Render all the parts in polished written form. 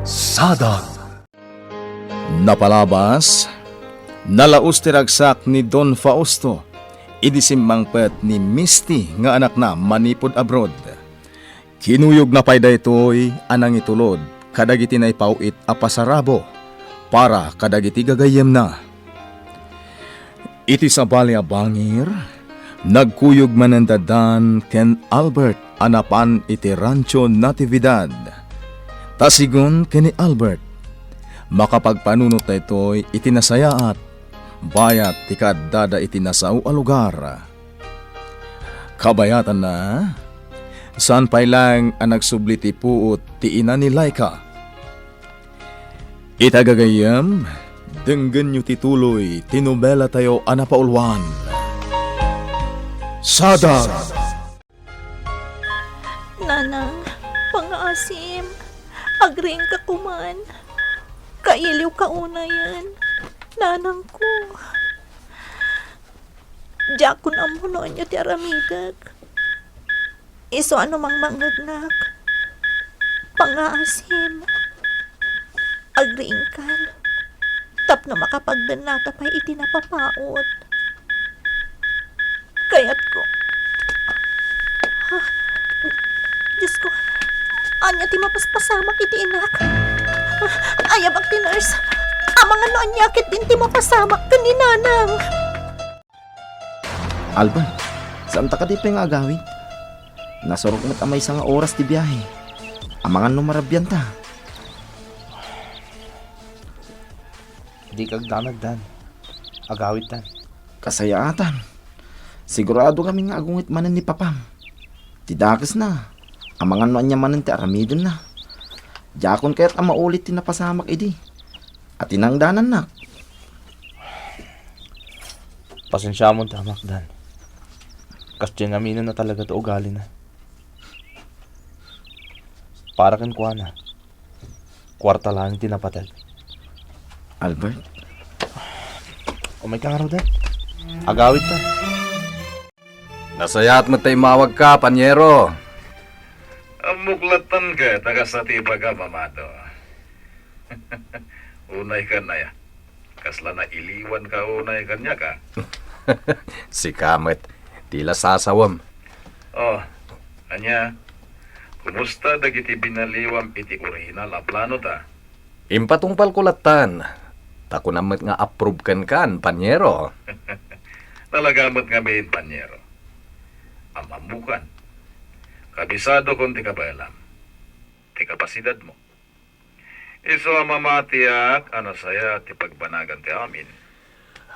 Sadag. Napalabas, nalaos ti ragsak ni Don Fausto, idisimmangpet ni Misty nga anak na manipod abroad. Kinuyog na pay daytoy anang itulod, kadagiti na ipauit apasarabo, para kadagiti gagayem na. Iti sabali a bangir, nagkuyog manandadan ken Albert anapan iti Rancho Natividad. Tasigon ken ni Albert, makapagpanunot na ito'y itinasayaat, bayat ti kaddada itinasaw a lugar. Kabayatan na, saan pa'y lang ang nagsubli ti puot ti ina ni Laika. Itagagayam, denggan nyo tituloy, tinubela tayo anapaulwan. Sadag! Nanang, pangaasim, agring ka kuman. Kailiw ka una yan. Nanang ko. Jakon amunon niyo ti aramidag. Iso ano mang mangagnak. Pangaasim. Agring ka. Tapno makapagdanata pa'y itinapapaot. Kaya't ko. Diyos ko. Anya ti mapaspasamak iti inak. Ayabag ti nurse. Amang ano anyakit din ti mapasamak ka ni nanang. Alban, saan ta ka di pa nga agawin? Nasurok mo't amay sa nga oras ti biyahe. Amangan numarabyan ta. Di kag danagdan. Agawit tan. Kasayaatan. Sigurado kami nga agungit manan ni Papam. Tidakas na. Amangan no anya manan ti aramidon na. Jakon kaya't ang maulit ti napasamak idi. At tinangdanan na. Pasensya mo tamak dan. Kasi namin na talaga to ugali na. Para kan kuha na. Kwarta lang tinapatag. Albert, O may kangaraw dan. Agawit tan. Nasayat mo tayo mawag ka, panyero. Muklatan ka, taga sa tiba ka, mamado. Unay ka na ya. Kasla na iliwan ka, unay ka niya ka. Si Kamet, tila sasawam. Oh, anya, kumusta dagiti binaliwam iti original a plano ta? Impatungpal kulatan. Tako namat nga approve kan, panyero. Nalagamot nga main panyero. Amamukan. Kabisado kung di ka ba alam. Ti kapasidad mo. Iso mamatiyak, ano saya, ti pagbanagan ti amin.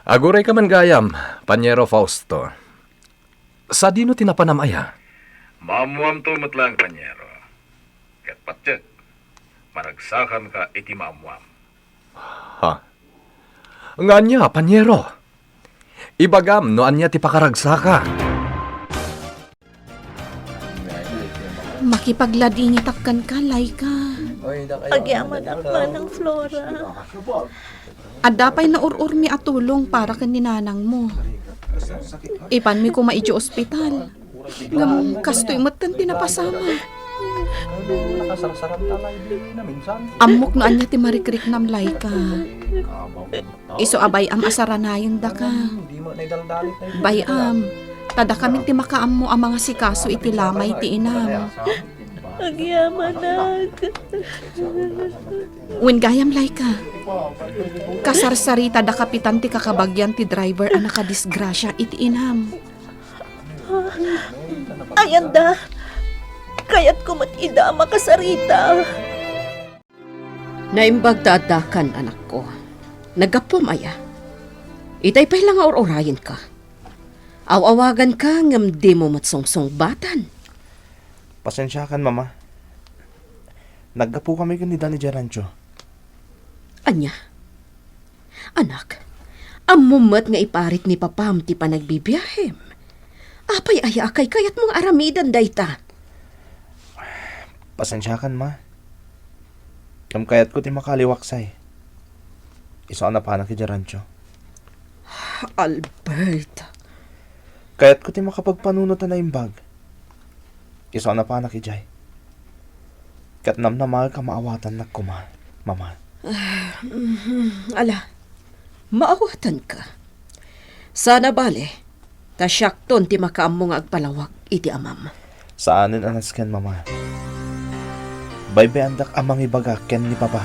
Aguray ka man gayam, panyero Fausto. Sa dino tinapanamaya? Mamuam tumot lang, panyero. Kat patyak, maragsakan ka iti mamuam. Ha? Nga niya, panyero. Ibagam no anya ti pakaragsaka. Makipagladingitakkan ka, Laika. Agyaman ang manang Flora. Adapay na urur mi atulong para kan ni nanang mo. Ipan mi ko maidyo ospital. Ngam kastoy matan tinapasama. Amok no anya ti marikrik nam Laika. Iso abay am asaranayon da ka. Bayam. Tada kami ti makaam mo ang mga sikaso iti lamay ti inam. Agyamanag. Wen gayam Laika. Kasarsari tada kapitan ti kakabagyan ti driver ang nakadisgrasya iti inam. Ayanda. Kaya't kumat ida makasarita. Naimbag daadakan, anak ko. Nagapom aya. Itay pa'y lang or-orayin ka. Awawagan ka ngam di mo matsongsong batan. Pasensya kan, mama. Naggapo kami kan ni Danny Jarancho. Anya? Anak, amumat nga iparit ni Papam ti panagbibiyahem. Apay aya kay kayat mong aramidan dayta. Pasensya kan, ma. Ngam kayat ko ti makaliwaksay. Iso na pa na ki Jarancho. Albert. Kaya't ko ti makapagpanunot na imbag. Iso na pa na ki Jay. Kat namnamal ka maawatan na kuma. Mama, Ala, maawatan ka. Sana bale, tasyakton ti makaammo nga agpalawak iti amam. saanin anas ken mama. Baybayandak amang ibaga ken ni Papa.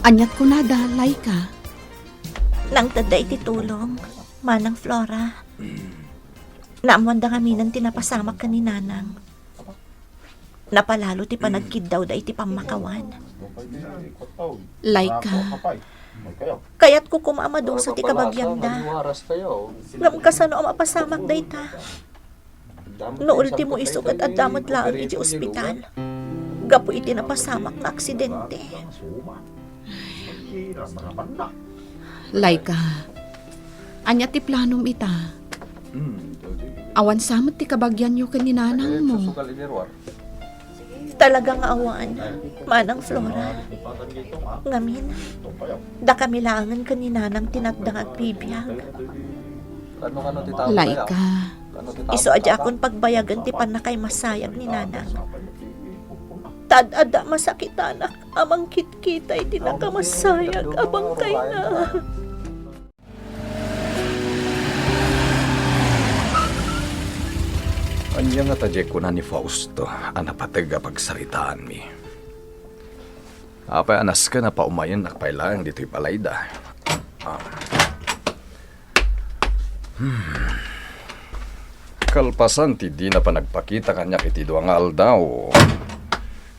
Anyat ko na da, Laika. Nang tada iti tulong, manang Flora. Naamwan da kami nang tinapasamak ka ni Nanang. Napalalo ti panagkid daw da iti pamakawan. Laika, Kaya't ko kumamado sa ti kabagyam da. Ngam kasano ang mapasamak da ita. No ultimo isugat at damot laang iti ospital. Gapo iti napasamak na aksidente. Laika. Anyat ti planom ita. Awan samot ti kabagyan nyo kaninanang mo. Talagang awan, manang Flora. Ngamin, da kami langan kanina ng tinatdang agpibiyag. Laika. Iso adya akong pagbayagan ti panakay masayag ni Nanang. Tad-ada masakit anak, amang kitkita iti nakamasayag, abang kay na. Anya nga tadye ko na ni Fausto, anapatag pagsaritaan mi. Apay anas ka na paumayan nakpailang dito'y palayda. Kalpasan ti di na pa nagpakita kanya iti duang aldaw.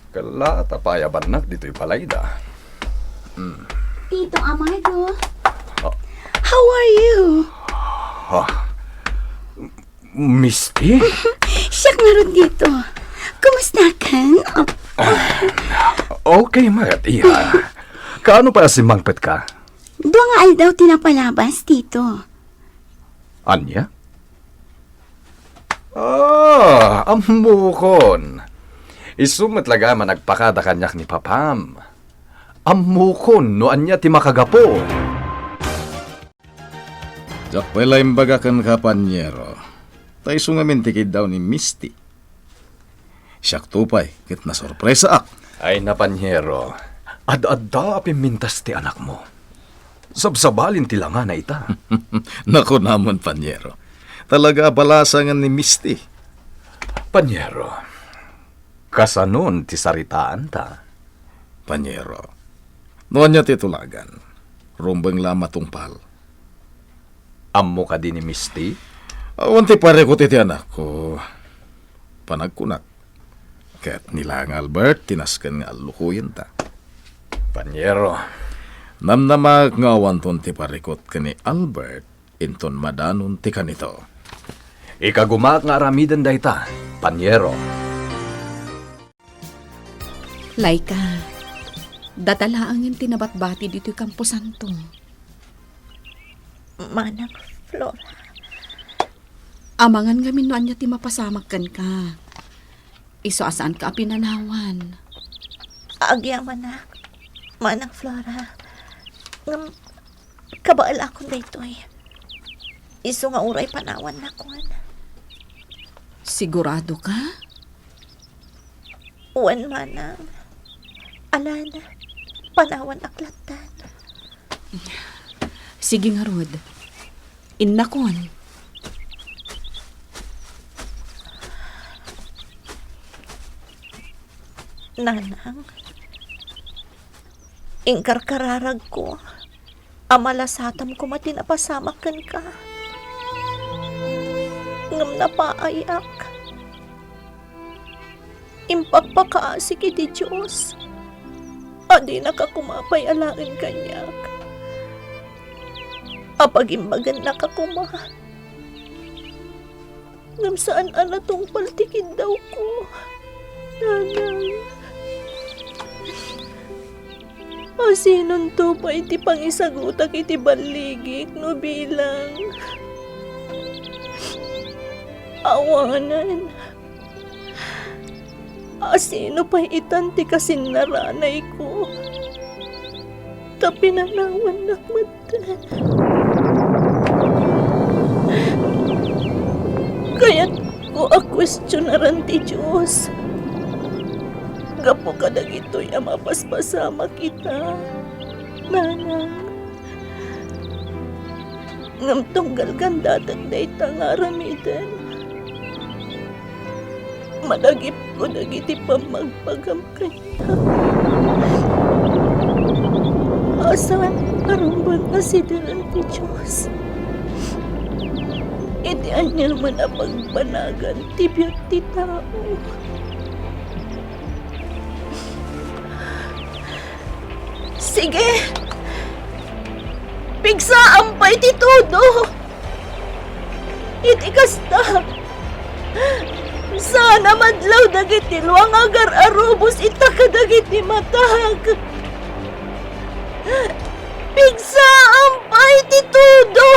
Kala tapayaban nak dito'y palayda. Tito Amargo. How are you? Misty? Siya nga ron dito. Kumusta ka? Okay, Maria. Kaano pa si Mangpet ka? Doon nga aldaw tinapalabas, Tito. Anya? Amukon. Isumat laga man nagpakada kanyak ni Papam. Amukon no anya ti makagapo. Jakpela imbaga kan kapanyero. Tay sungamin tikid daw ni Misty. Siyak tupay, kit na sorpresa ak. Ay napanyero, ad-adda apimintas ti anak mo. Sabsabalin ti langa na ita. Nako naman, Panyero. Talaga balasangan ni Misty. Panyero, kasanon ti saritaan ta? Panyero, noon niya titulagan. Rumbang lama tungpal. Ammo ka din ni Misty? Awan ti pare ko ti anak ko. Panagkunak. Kaya't nilang Albert, tinaskan nga alukuyin ta. Panyero, namnamag nga awanton ti parikot ka ni Albert, inton madanon ti kanito. Ikagumak nga aramidan dayta, Panyero. Laika. Datalaangin tinabatbati dito'y Kampo Santo. Manang Flora. Amangan ngamin no anya ti mapasamag kan ka. Iso asaan ka pinanawan. Agyaman na, manang Flora. Ngam, kabaal akong daytoy. Iso nga uray panawan na kuan. Sigurado ka? Uwan manang. Alana, panawan aklatan. Sige nga, Rod. Innakon. Nanang, ingkarkararag ko. Amalasatam ko matinapasamakan ka. Ngam napaayak. Impagpakaasik iti Diyos. Adi nakakumapay alain kanyak. Apagimbagan nakakuma. Ngam saan anatong paltikid daw ko. Nanang. Asinon to pa iti pangisagutak iti baligik no bilang. Awanan. Asino pa itan ti kasinnaranay ko. Tapinanawan nakmatan. Kaya't ko a-questionaran ti Diyos. Gapo ka na gito'y mapaspasama kita. Manang. Ngam tunggal ganda day nga Aramidan. Madagip ko dagiti pamagpagam kanya. Asawan parumban nga sidaran ti Diyos. Iti anya man apagpanagan ti biyat ti tao. Sige! Pigsa ampay ti todo! Iti kasta! Sana madlaw dagiti luang agar arubos itaka dagiti matag! Pigsa ampay ti todo!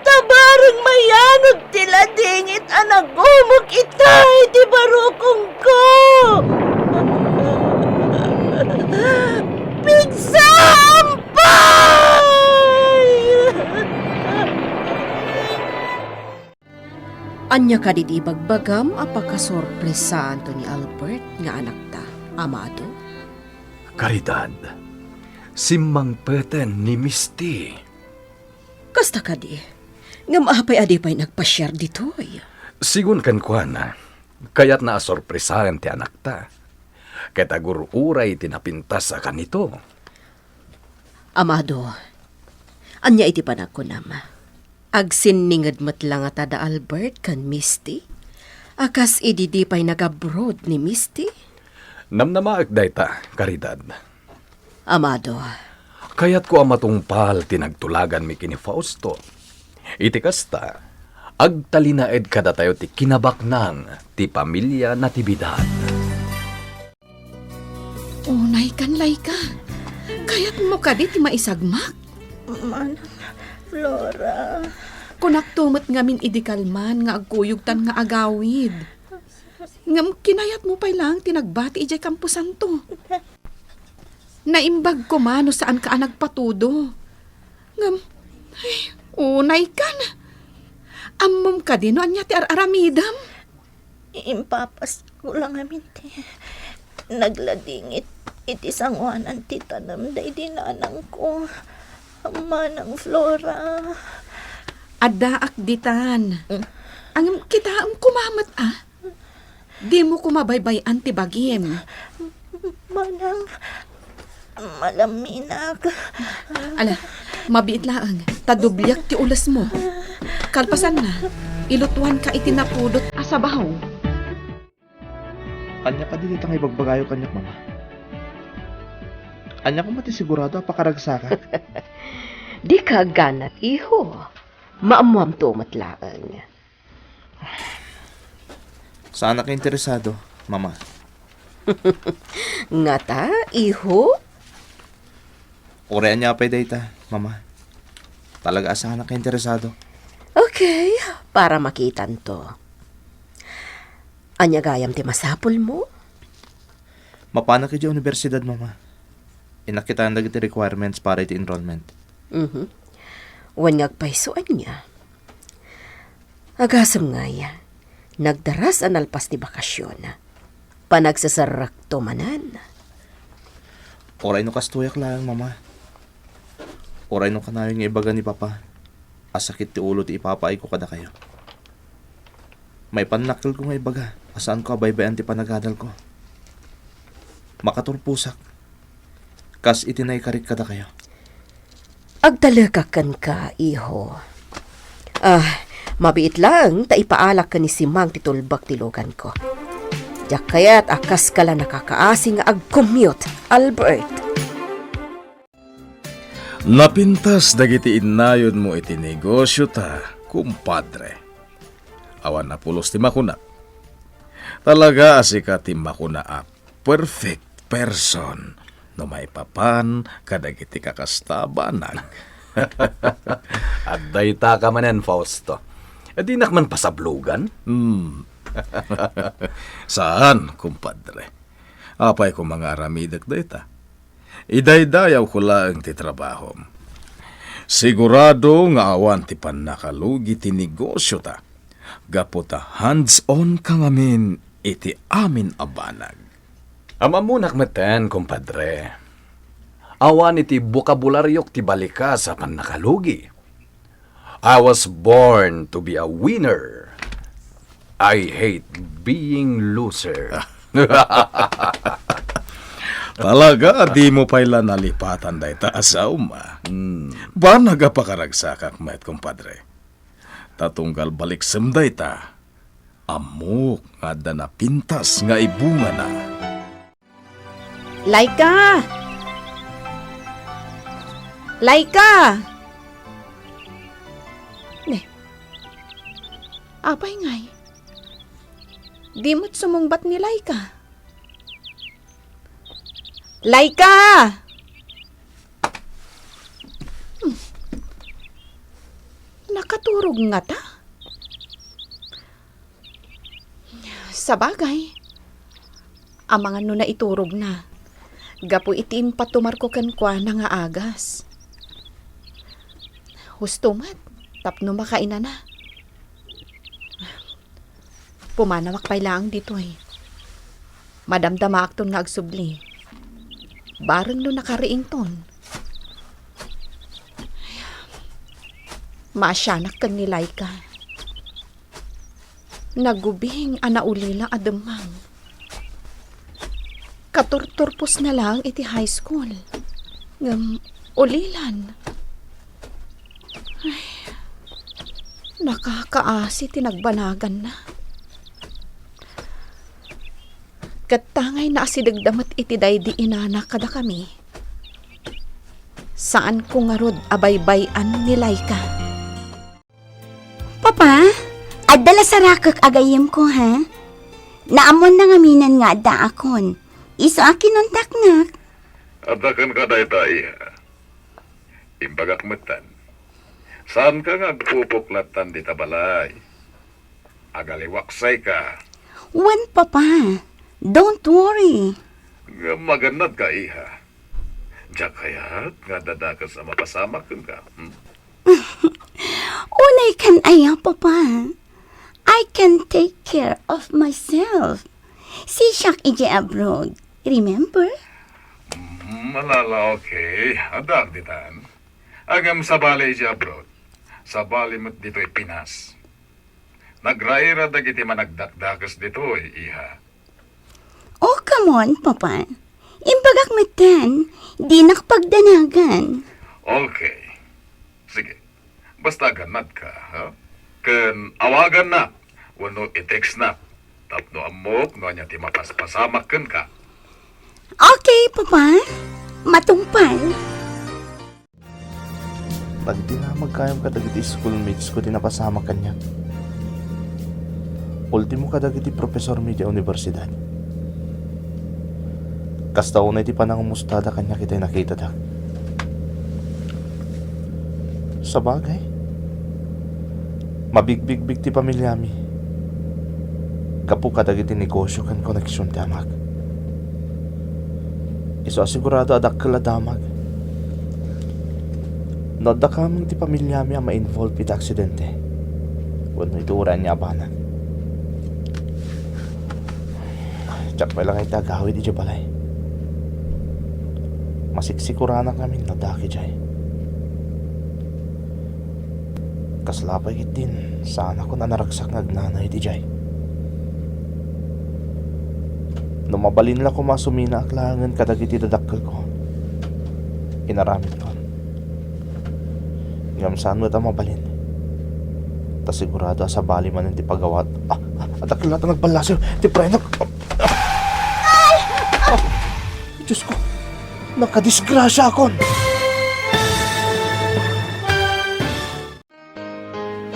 Tabarang mayanod tila dingit anagumok itay ti barukong ko! Pigsa ampay! Anya ka di bagbagam apakasorpresaan to ni Albert nga anak ta, amado. Caridad, simmang peten ni Misty. Kasta ka di, nga maapay adi pa'y nagpasyar ditoy. Sigun kan kuana, kaya't naasorpresahan ti anak ta. Ketagur uray tinapintas sa kanito. Amado, anya iti panagkunam. Agsinningad matlang at ada Albert kan Misty. Akas ididi pa'y nag-abroad ni Misty. Namnamaak dayta, Caridad. Amado, Kaya't ko amatungpal tinagtulagan mi kini Fausto. Iti kasta, agtalinaed kada tayo ti kinabaknang ti pamilya na tibidad. Unay kan, Laika. Kaya't mo ka di ti maisagmak. Manang Flora. Kunak tumot ngamin idikalman nga agkuyugtan nga agawid. Ngam kinayat mo pa'y lang tinagbati ijay kampusan to. Naimbag ko mano saan ka nagpatudo. Ngam, ay, unay kan. Ammom ka din, anya ti aramidam. Impapas ko lang amin ti. Nagladingit iti sangwanan ti tanam day dinanang ko. Manang Flora. Adaak ditan. Ang kita ang kumamat Di mo kumabaybayan ti bagim. Manang malaminag. Ala, mabiit laang. Tadublyak ti ulas mo. Kalpasan na. Ilutuan ka itinapudot asabaw. Anya ka dili tang ibagbagayo kanyak, mama. Anya ko mati sigurado pakaragsakan. di ka ganat, iho. Maamuam to matlaan. Saan ka interesado, mama? Nga ta, iho? Urean niya pa'y data, mama. Talaga saan ka interesado? Okay, para makitan to. Anya gayam ti masapol mo? Mapana ka di universidad, mama. Inakitaan na iti requirements para iti enrollment. Wan ngagpaysoan niya. Agasam nga ya, nagdaras analpas ti bakasyon. Panagsasarak to manan. Oray no kastuyak lang, mama. Oray no kanayo nga ibaga ni papa. Asakit ti ulo ti ipapaay ko kada kayo. May panakil ko nga ibaga. Asaan ko abaybayan ti panagadal ko. Makaturpusak. Kas itinay karit kada kayo. Agdalagakan ka, iho. Mabiit lang, ta ipaalak ka ni Simang titulbak tilogan ko. Diyak kaya't akas kala nakakaasing ag-commute, Albert. Napintas dagiti inayon mo iti negosyo ta, kumpadre. Awan na pulos ti makuna. Talaga asika ti makuna perfect person no may papan kadagiti kakastabanag. At dayta ka manen, Fausto. E di nakman pasablugan? Saan, kumpadre? Apay ko mga aramidak dayta. Idaydayaw ko lang ti trabahom. Sigurado nga awan ti panakalugi ti negosyo ta. Gapo ta hands-on ka ngamin iti amin abanag. Amamunak meten, kumpadre. Awan iti bukabularyok ti balika sa panakalugi. I was born to be a winner. I hate being loser. Talaga, di mo paila nalipatan day ta asaw ma. Ba nagapakaragsak met, kumpadre? Tatunggal balik semday ta. Amok nga da na pintas nga ibunga na. Laika! Laika! Ne. Apay ngay. Di mo't sumungbat ni Laika. Laika! Nakaturog nga ta? Sa bagay, ang mga no na iturog na. Gapo itim patumar ko kwa na nga agas. Hustumat, tapno makaina na. Pumanawak pa'y lang dito eh. Madamdama akton nga agsubli. Barang no nakariing ton. Maasyanak kan ni Laika. Nagubing anaulila ademang. Katurturpos na lang iti high school. Ngam ulilan. Ay, nakakaasi tinagbanagan na. Katangay na asidagdamat iti daydi inana kada kami. Saan ko nga rod abay-bayan ni Laika? Papa, adala sa rakak agayim ko, ha? Naamon na ngaminan nga da akon. Iso akin nun taknak. Adakan ka day ta, iha. Imbagak metan. Saan ka nga pupuklatan di tabalay? Agaliwaksay ka. Wen, Papa. Don't worry. Nga maganad ka, iha. Diyak kaya't nga dadakas sa mapasamak ka. Unay kan ayaw, Papa. I can take care of myself. Si Shak ije abroad. Remember? Malala, okay. Adag ditan. Agam sa bali siya abroad. Sa bali mo't dito'y Pinas. Nagraira dagiti managdakdakas dito'y, iha. Oh, come on, Papa. Imbagak metan, di nakapagdanagan. Okay. Sige. Basta ganad ka, ha? Ken awagan na. Wano i-text na. Tapno amok, no anya ti mapaspasamak ken ka. Okay, Papa. Matumpal. Dagiti na magkayam ka dagiti schoolmates ko din napasama kanya. Ultimo ka dagiti profesor mi di universidad. Kasta unay ti panangumustada kanya kita'y nakita da. Sa bagay, mabigbig-big ti pamilya mi. Kapu ka dagiti negosyo kan koneksyon ti amak. Iso asigurado adak kaladamag. No da kamang ti pamilya mi ang ma-involve iti aksidente. Wano ituuran niya abanan. Tsak pa lang ay tagawid iti balay. Masiksikuran na kami no daki jay. Kaslapay itin sana ko na naragsak nagnanay iti jay. No mabalin lang ko masumina aklangan kadagiti dadakkel ko. Inaramid ko. Ngam saan mo ta mabalin? Ta sigurado sa bali man ti pagawat. Adakkel natin nagbalasyo. Ti prenak. Diyos ko. Nakadisgrasya akon.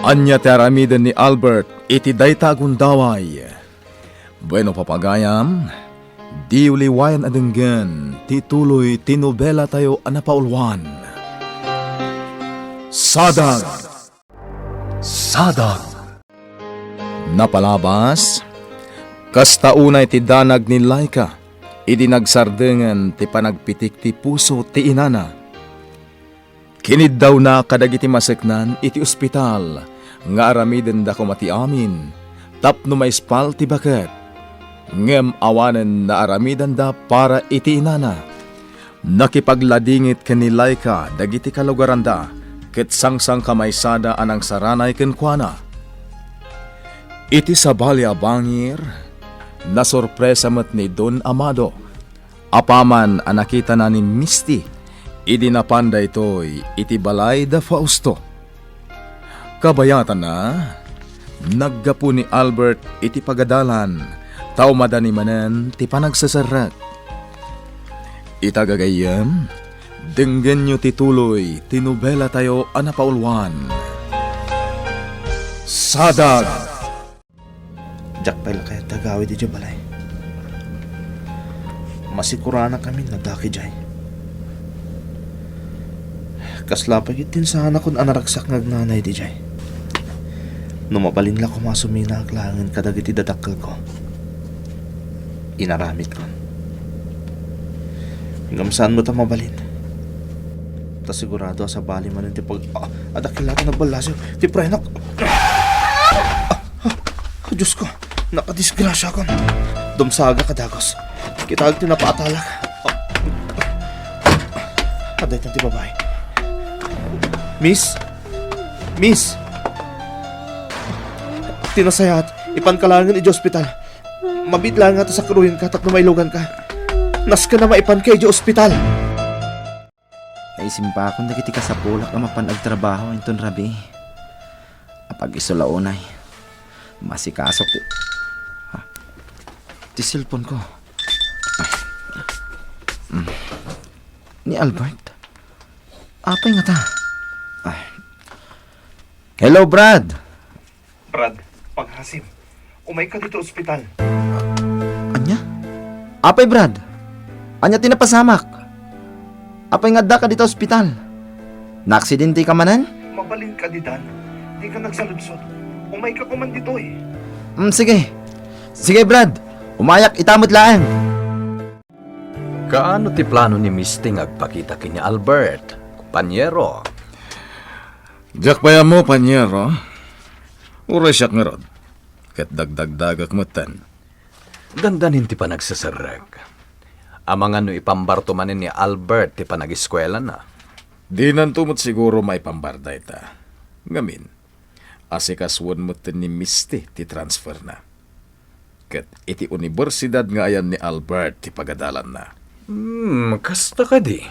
Anya ti aramidan ni Albert iti daytagon daway. Bueno papagayam, di uliwayan adenggan, tituloy tinobela tayo anapaulwan. Sadag! Sadag! Napalabas, kastaunay ti danag ni Laika, idi nagsardengan ti panagpitik ti puso ti inana. Kinid daw na kadagiti maseknan iti ospital, nga aramiden da ko mati amin, tapno maispal ti baket. ngem awanen na aramidan da para iti inana. Nakipagladingit kani Laika dagiti kalugaranda ket sangsang kamaysada anang saranay ken kuana. Iti sabali a bangir, nasorpresa met ni Don Amado. Apaman ang nakita na ni Misty, idinapanda ito'y iti balay da Fausto. Kabayatan na, naggapu ni Albert iti pagadalan, tao madani manen ti panagsasarak. Itagagayam, denggen nyo tituloy, tinubela tayo anapaulwan. Sadag! Jak pala kaya tagawid di balay. Masikurana kami na daki jay. Kaslapag itin sana kun anaragsak ngagnanay di jay. Numabalin la ko masumina aglangan kadagiti dadakkel ko. Inaramit ko. Hanggang saan mo ta mabalin? Ta sigurado sa bali man ti pag adakil natin nagbalasyo. Ti prenak. Diyos ko, nakadisgrasya ko. Dumsaga kadagos. Kitag tinapaatalak. Aday tanti babae. Miss? Miss? Tinasayat, ipankalangan iti ospital. Mabitla nga ta sa kruhin ka, tapno mailugan ka. Nas ka na maipan ka iti ospital. Naisimpa akong dagiti ka sa pulak ang mapanagtrabaho inton rabi. Apag isulaunay. Masikasok ti... Ha? Ti cellphone ko. Ni Albert? Apay nga ta? Hello, Brad! Brad, paghasim. Umay ka dito ospital. Anya? Apay, Brad? Anya tinapasamak? Apay nga da ka dito ospital? Naaksidente ka manan? Mabalin ka di Dan. Di ka nagsaludsod. Umay ka kuman dito eh. Sige. Sige, Brad. Umayak itamot laan. Kaano ti plano ni Misty agpakita kini Albert, Panyero? Jak paya mo, Panyero. Uray siyak nga rod. Kat dagdagdagak matan. Dandanin ti panagsasarag. Amangan no ipambartumanin ni Albert ti panag-eskwela na. Di nantumot siguro may pambarda ita. Ngamin, asikaswan mo ni Misty ti transfer na. Kat iti universidad nga ayan ni Albert ti pagadalan na. Kasta ka di.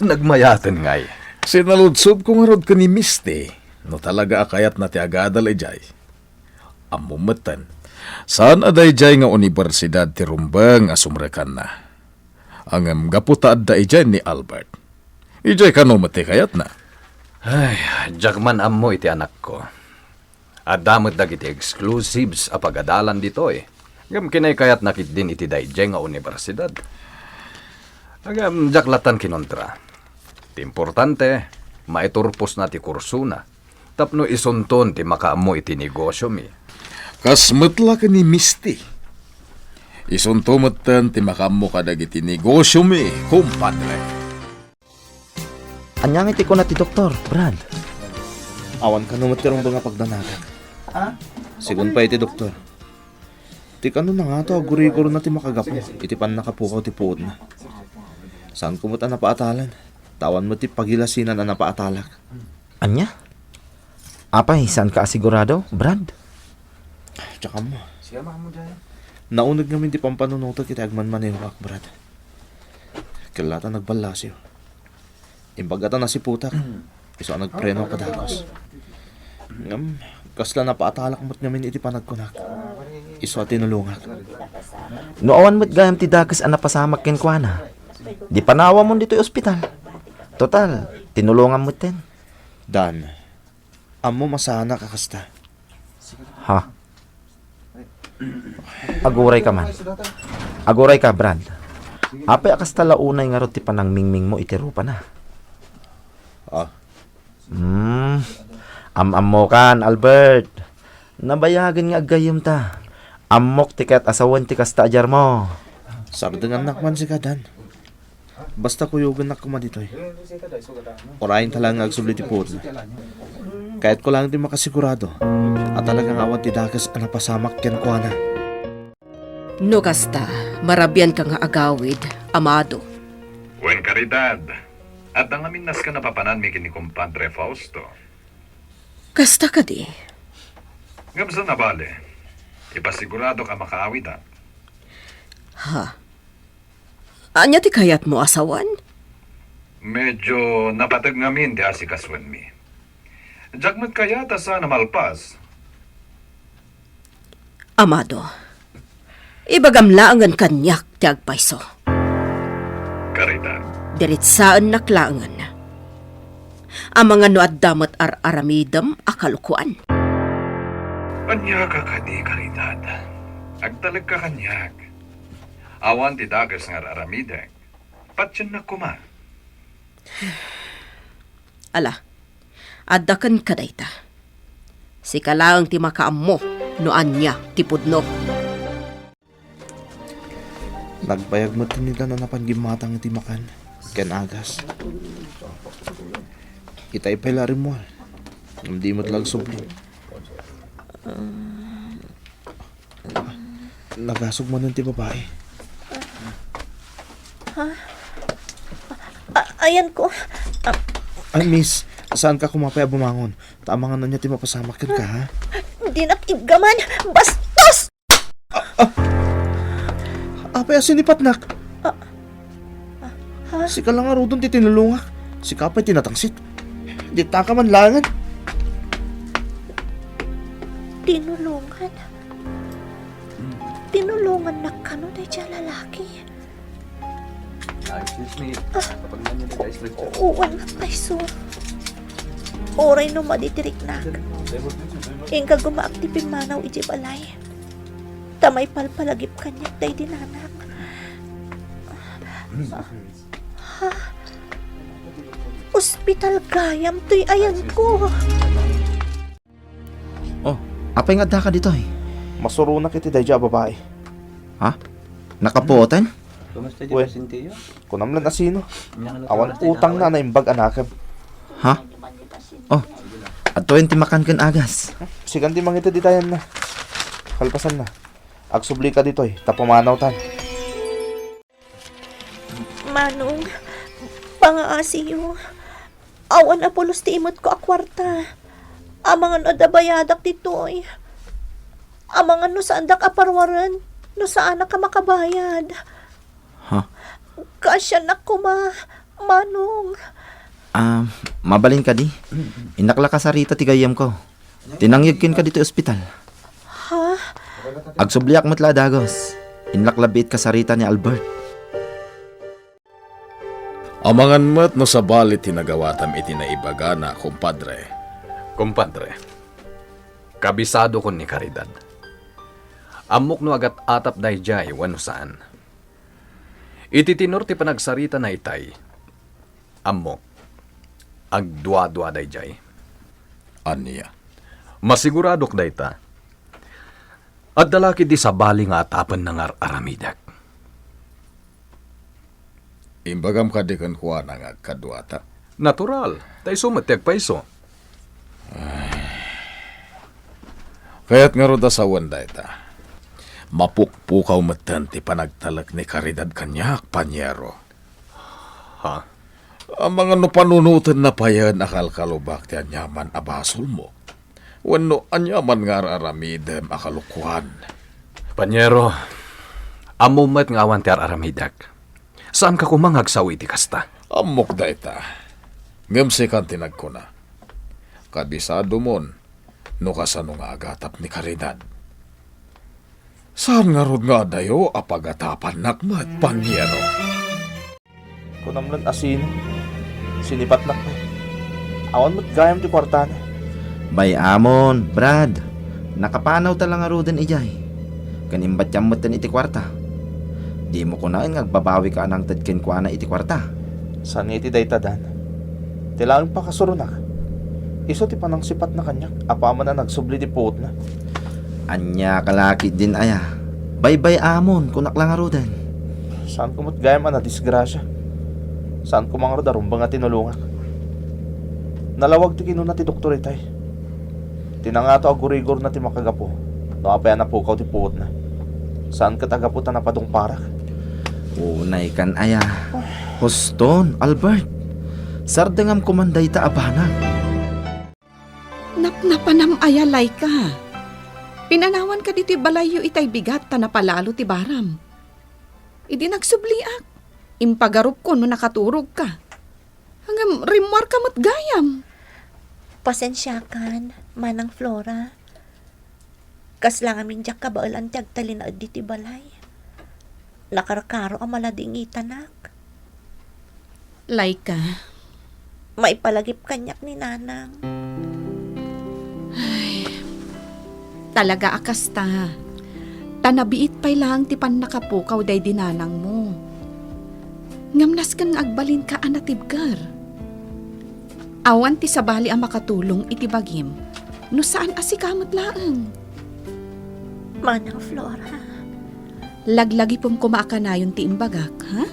Nagmayaten ngay. Sinaludsod ko nga rod ka ni Misty, no talaga akayat na ti agadal ijay. Amumatan, saan aday jay nga universidad ti rumbang asumrekan na. Ang gaputaad da ijay ni Albert. Ijay kanumati kayat na. Ay, jagman ammo iti anak ko. Adamot dagiti exclusives a pagadalan dito eh. Agam kinay kayat nakit din iti dayjay nga universidad. Agam jaklatan kinontra. Ti importante, maiturpos na ti kurso na. Tapno isunton ti makaammo iti negosyo mi. Kasmetla ka ni Misty. Isuntumatan ti makaammo kadag iti negosyo mi, kumpadre. Anyang iti ko na ti doktor, Brad. Awan ka numatirong ba nga pagdanagag? Sigun pa iti doktor. Ti kano na nga to, guri-guro na ti makagapo. Iti pan nakapukaw ti puod na. Saan kumuta napaatalan? Tawan mo ti pagilasinan na napaatalak. Anya? Apay, saan ka asigurado, Brad? Tsaka mo. Naunag namin ti pampanunutot kita agman manewak, Brad. Kilata nagbalasyo. Imbagata na si putak. Iso nagpreno kadagos. Kasla napaatalak mo't namin iti panagkunak. Iso tinulungak. Noawan mo't gayam ti dagas ang napasamak ken kuana. Di panawa mo dito'y ospital. Total, tinulungan mo ten. Dan, amo masana kakasta. Ha? Aguray ka man. Aguray ka, Brad. Apay akas talaunay nga ro ti panangmingming mo iti rupa na. Am-ammo kan, Albert. Nabayagan nga agayom ta. Amok tikat asawan ti kasta ajar mo. Sardengan nakman si Kadan. Basta kuyugan na kumaditoy. Orayin talang agsubli ti puod na. Kahit ko lang di makasigurado. At talagang awan ti dagas ang napasamak yan ko na. No kasta, marabyan ka nga agawid, amado. Wen Caridad, at ang aminas ka napapanan mi kini Compadre Fausto. Kasta ka di. Gamsa na bale, ipasigurado ka makaawid ha. Ha? Anya ti kayat mo asawan? Medyo napatag ngamin di asikaswan mi. Jagmat kaya ta sana malpas. Amado, ibagamlaangan kanyak ti agpaiso. Caridad, Diritsaan naklaangan. Ang mga noaddamat aramidam akalukuan. anya ka kadi Caridad. Agtalag ka kanyak. Awan ti dagas nga aramidek. Patyan na kuma. Ala, adakan ka dayta. Si kalaang ti makaammo no anya ti pudno. Nagbayag mo nila na napanggimatang iti makan. Ken agas. Itay pala rin mo. Hindi mo talag subli. Nagasog mo nun ti babae. Ayan ko. Ay, miss. Saan ka kumapaya bumangon? Tama nga na niya ti mapasamakin ka, ha? Di nakibgaman. Bastos! Apay, sinipat nak. Si ka lang nga rodon ti tinulungak. Si kapay tinatangsit. Di ta ka man langan. Tinulungan. Tinulungan na kano na dyan lalaki. Excuse me. Kapag nanyo na guys, Uwan na paiso. Oray no maditirik na. Ingka gumaktipin manaw iji balay. Tamay palpalagip kanyak day dinanak. Ospital gayam to'y ayan ko. Oh, apay nga da ka dito eh. Masurunak iti dayja babae. Ha? Nakapuotan? Uy, kunamlan na sino? Awan utang na naimbag anakab. Ha? Oh, at 20 makan kan agas. Sigan di mangita di tayan na. Kalpasan na. Agsubli ka dito eh. Tapamanaw tan. Manong, pangaasiyo. Awan apulos ti imot ko akwarta. Amangan adabayadak ditoy. Amangan no saan dak aparwaran. No saan ka makabayad. Ha? Kasya na ko Manong. Mabalin ka di. Inakla ka sa rita tigayam ko. Tinangyagkin ka dito ospital. Ha? Agsubliak matla dagos. Inlaklabit ka sa rita ni Albert. Amangan mat no sa balit tinagawatam iti naibaga na, kumpadre. Kumpadre, kabisado ko ni Caridad. Amok no agat atap dayjay wano saan. Iti tinor ti panagsarita na itay. Amok, agdwa-dwa dayjay. Aniya. Masiguradok dayta. At dalaki di sa bali nga atapan ng aramidak. Imbagam ka di kan kuha ng agkadwata. Natural, tay sumatag paiso. Kaya't nga roda sa wanda ita. Mapukpukaw matan ti panagtalak ni Caridad kanyak, panyero. Ha? Ang mga no panunutan na payan akal kalubak ti anyaman abasol mo. Wano anyaman nga aramidem akalukuhan. Panyero, amumat nga awan ti aramidak. Saan ka kumangag sa iti kasta? Amok da ita. Ngamsi kan tinag ko na. Kabisado mon, no kasano nga agatap ni Caridad. Saan nga rod nga dayo apagatapan nakmat, panyero? Kunamlan asino. Sinipat nak pa. Awan mo't gayam ti kwartana. Bay amon, Brad. Nakapanaw talang arudan ijay. Kanimbat yam mo't iti kwarta. Di mo kunain ngagbabawi ka anang tadkin ko na iti kwarta. Saan iti dayta dan? Tilaan pa kasurunak. Iso ti panang sipat na kanyak. Apa man na nagsubli di puot na. Anya kalaki din aya. Bay amon, kunak lang arudan. Saan kumot gayam na disgrasya? Saan kumangaro darumbang nga tinulungak? Nalawag ti kinuna ti doktor itay. Tinangato agurigor na ti makagapo. No apaya na pukaw ti puot na. Saan ka tagaputan na padong parak? Unay kan aya. Huston, Albert. Sardengam kumanday ta abana. Napnapanam aya Laika. Pinanawan ka diti balayo itay bigat ta napalalo ti baram. Idi nagsubliak. Impagarup ko no nakaturog ka. Hanggang rimwar ka mat gayam. Pasensyakan, Manang Flora. Kas lang amin jak kabaalan ti agtalin na diti balay. Nakarakaro ang maladingitan nak. Laika, Maipalagip kanyak ni Nanang. talaga akas ta. Tanabiit pa'y lang ti pan nakapukaw day dinanang mo. Ngamnas kang agbalin ka anatibgar. Awan ti sabali ang makatulong iti bagim, no saan asikamot laeng. Manang Flora. Laglagi pong kumaakanayon ti imbagak, ha?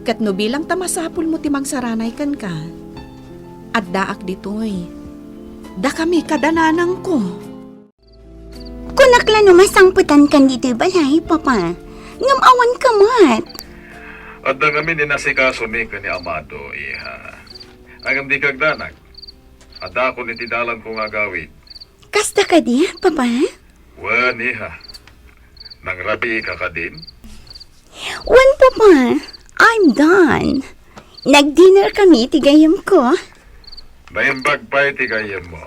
Kat no bilang tamasapul mo ti mangsaranay kan ka, at daak ditoy, da kami kadananang ko. Kunakla no masangputan kan dito balay, Papa. Ngam awan ka mat. At ang amin inasikaso mi ka ni Amado, iha. Ang di kagdanag. At ako ni tidalan kong agawid. Kasta ka di, Papa? Wan, iha. Nang rabi ka ka din? Wan, Papa. I'm done. Nag-dinner kami, tigayam ko. Naimbag pa itigayem mo.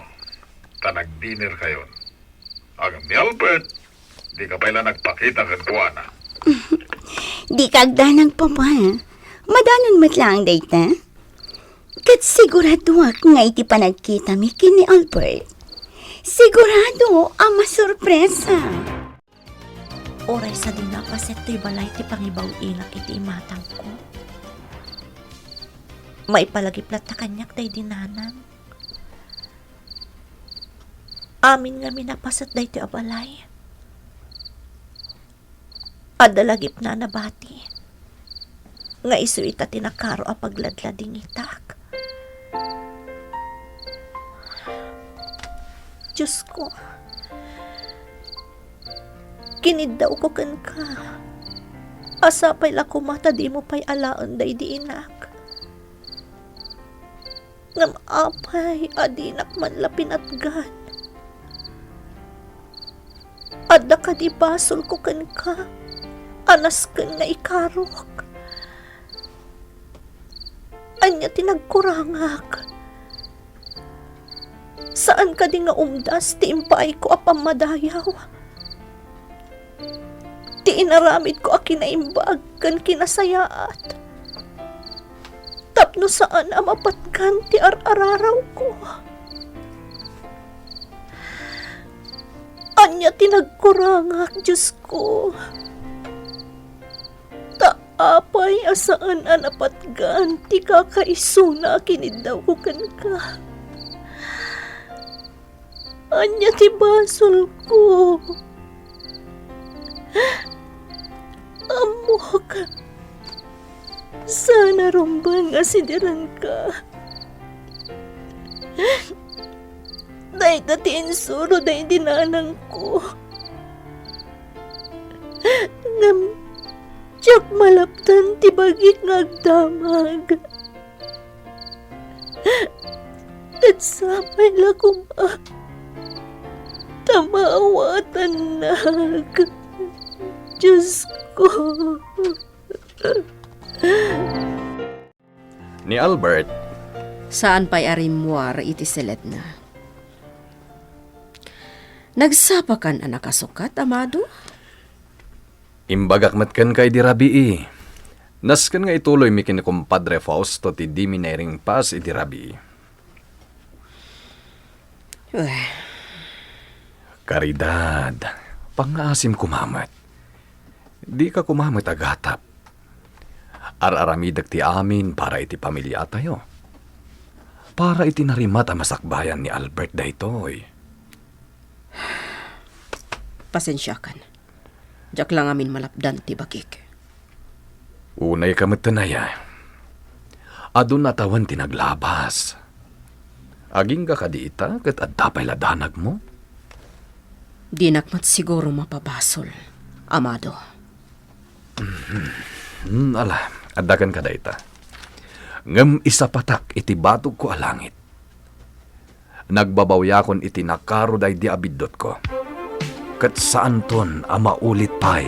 Tanag-dinner kayon. Agam ni Albert, di ka pala nagpakita kan kuwana. Di kagdanag, Papa. Madanon matlang data. Kat sigurado nga iti panagkita mi kini Albert. Sigurado ang masurpresa. Oray sa dinapaset to'y balay ti pangibaw inak iti imatang ko. Maipalagiplat ta kanyak day dinanang. Amin nga minapasat day ti abalay. Adalagip na nabati. Nga isu ita tinakaro a pagladlading itak. Diyos ko. Kinid daw ko kan ka. Asapay la kumata di mo pa'y alaan day di inak. Ngam apay adinak man lapin at gan. Adda ka di basol ko kan ka. Anas kan nga ikarok. Anya tinagkurangak. Saan ka di nga umdas ti impay ko apamadayaw. Ti inaramid ko a kinaimbag kan kinasayaat. Tapno saan ang mapatkan ti ar-araraw ko. Anya tinagkurangak, Diyos ko. Taapay asaan ang napatgan ti kakaisuna kinidaw ko kan ka. Anya ti basol ko. Amok. Sana rumban nga sidiran ka. Day tatiin suro day dinanang ko. Ngam, tiyak malaptan ti bagik ngagdamag. At samay lakuma. Tamawatan nag. Diyos ko. Ni Albert, Saan pa'y arimwar iti selet na? Nagsapakan ang nakasukat, Amado? imbagak matken kay di rabii. Nasken nga ituloy mi kini kumpadre Fausto ti di minairing pas iti rabii. Karidad, pangasim kumamat. Di ka kumamat agatap. Araramidag ti amin para iti pamilya tayo. Para iti narimat ang masakbayan ni Albert daytoy. Pasensyakan. Diyak lang amin malapdan ti bakik. Unay kamot tanaya. Adun natawan tinaglabas. Aging ka kadiita kat adapay ladanag mo? Di nakmat siguro mapabasol. Amado. Ala, adakan ka dayta. Ngem isa patak iti batog ko a langit. Nagbabawyakon iti nakaro day di abidot ko. Kat saan ton ama ulit pay.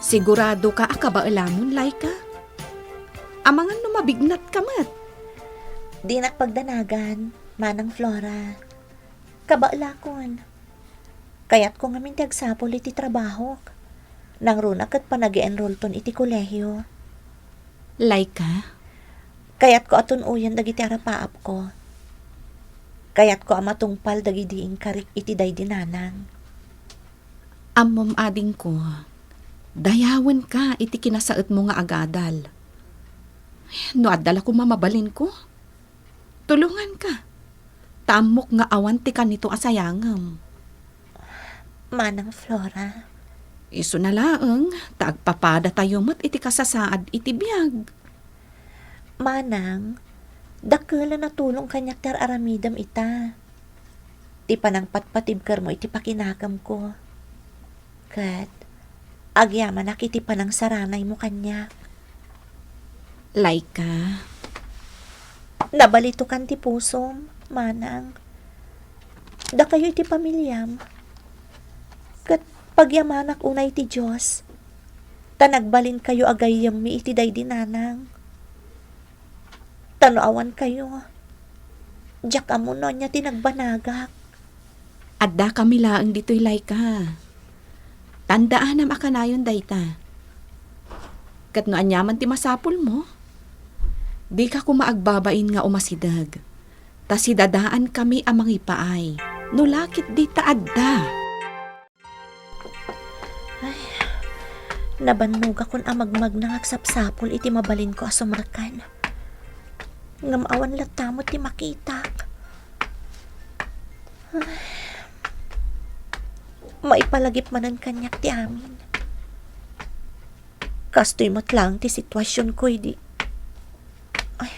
Sigurado ka akabaalamon, Laika? Amangan no mabignat ka mat. Di nakpagdanagan, Manang Flora. Kabaulakon. Kaya't ko ngamin tagsapol iti trabaho. Nang runa kat pa nag-enroll ton iti kolehyo. Laika? Kaya't ko aton uyan dagiti arapaap ko. Kaya't ko amatungpal dagiti ingkarik iti daydinanang. Amom ading ko, dayawan ka iti kinasaet mo nga agadal. No adala ko mamabalin ko. Tulungan ka. Tamok nga awan ti kanito asayangam. Manang Flora. Iso na laeng, taagpapada tayo mat iti kasasaad iti biyag. Manang, dakila na tulong kanyak tar aramidam ita. Ti panang patpatibkar mo iti pakinakam ko. Kat, agyaman ak iti panang saranay mo kanya. Laika, Nabalito kan ti pusom, Manang. Da kayo iti pamilyam. Kat pagyamanak unay ti Diyos. Tanagbalin kayo agayam mi iti daydinanang. Tanoawan kayo. Diyak amuno niya tinagbanagak. adda kami laeng dito'y Laika. Tandaan am akanayon dayta. Kat no anyaman ti masapul mo, di ka kumaagbabain nga umasidag. Ta si dadaan kami amang ipaay. No lakit di ta adda. Nabannuga kun amagmag nang agsapsapol iti mabalin ko asumrakan. Ngamawan latamot ti makitak. Maipalagip manan kanyak ti amin. Kastoy matlang ti sitwasyon ko di. Ay,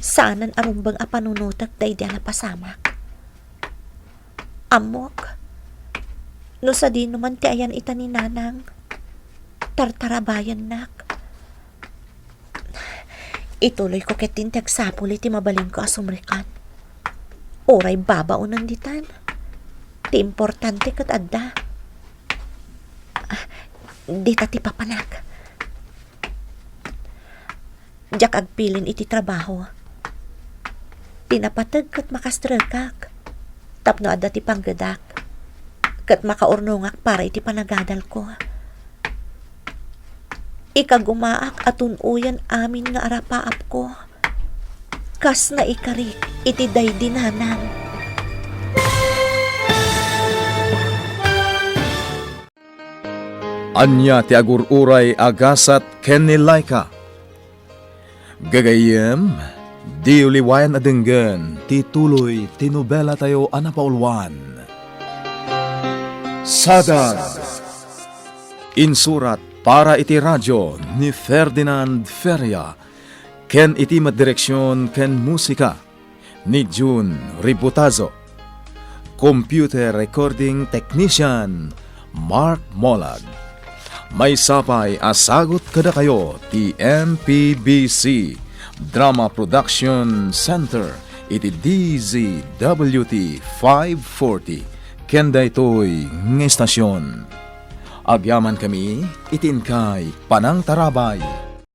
sanan arumbang apanunutak day di pasamak. Amok. No sa di naman ti ayan ita ni nanang. Tartarabayan nak. Ituloy ko ketin ti agsapul iti mabalin ko asumrikan. Oray babaunan ditan. Ti importante kat adda. Dita ti papanak. Diyak agpilin iti trabaho. Pinapatag kat makastragak. Tapno adda ti panggadak. Kat makaurnongak para iti panagadal ko. Ikagumaak atun uyan amin nga arapaap ko. Kas na ikarik iti daydinanang. Anya ti agururay agasat ken ni Laika. Gagayem, di uliwayan adenggen, ti tuloy ti nobela tayo anapaulwan. Sadag. Insurat para iti radyo ni Ferdinand Feria, ken iti madireksyon ken musika ni June Ributazo. Computer recording technician Mark Molag. May sapay asagot kada kayo ti MPBC Drama Production Center iti DZWT 540 kenda ito'y ng estasyon. Agyaman kami itin kay Panang Tarabay.